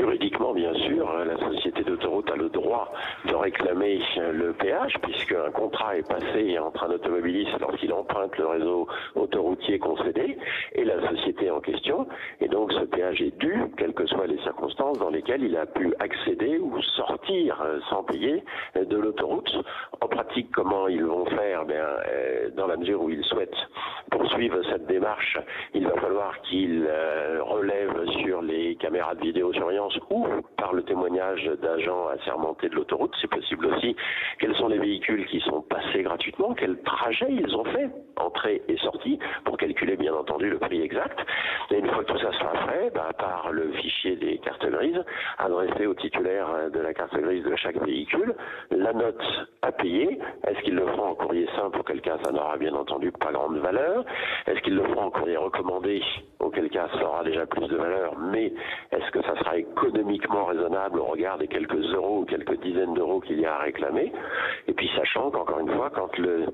Juridiquement, bien sûr, la société d'autoroute a le droit de réclamer le péage, puisqu'un contrat est passé entre un automobiliste lorsqu'il emprunte le réseau autoroutier concédé et la société en question. Et donc ce péage est dû, quelles que soient les circonstances dans lesquelles il a pu accéder ou sortir sans payer de l'autoroute. En pratique, comment ils vont faire? Dans la mesure où ils souhaitent poursuivre cette démarche, il va falloir qu'ils relèvent sur les caméras de vidéosurveillance ou par le témoignage d'agents assermentés de l'autoroute. C'est possible aussi quels sont les véhicules qui sont passés gratuitement, quel trajet ils ont fait, entrée et sortie, pour calculer bien entendu le prix exact. Et une fois que tout ça sera fait, par le fichier des cartes grises, adressé au titulaire de la carte grise de chaque véhicule, la note à payer. Est-ce qu'ils le feront en courrier simple, auquel cas ça n'aura bien entendu pas grande valeur? Est-ce qu'ils le feront en courrier recommandé, auquel cas ça aura déjà plus de valeur, mais est-ce que ça sera économiquement raisonnable au regard des quelques euros ou quelques dizaines d'euros qu'il y a à réclamer? Et puis sachant qu'encore une fois, quand le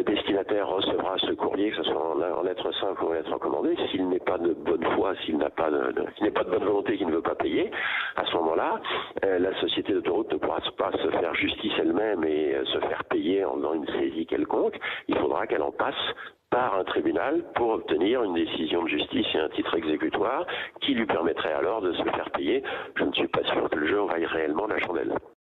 destinataire recevra ce courrier, que ce soit en lettre simple ou en lettre recommandée, s'il n'est pas de bonne foi, s'il n'est pas de bonne volonté, qu'il ne veut pas payer, à ce moment-là, la société d'autoroute ne pourra pas se faire justice elle-même et se faire payer en faisant une saisie quelconque. Il faudra qu'elle en passe par un tribunal pour obtenir une décision de justice et un titre exécutoire qui lui permettrait alors de se faire payer. Je ne suis pas sûr que le jeu en vaille réellement la chandelle.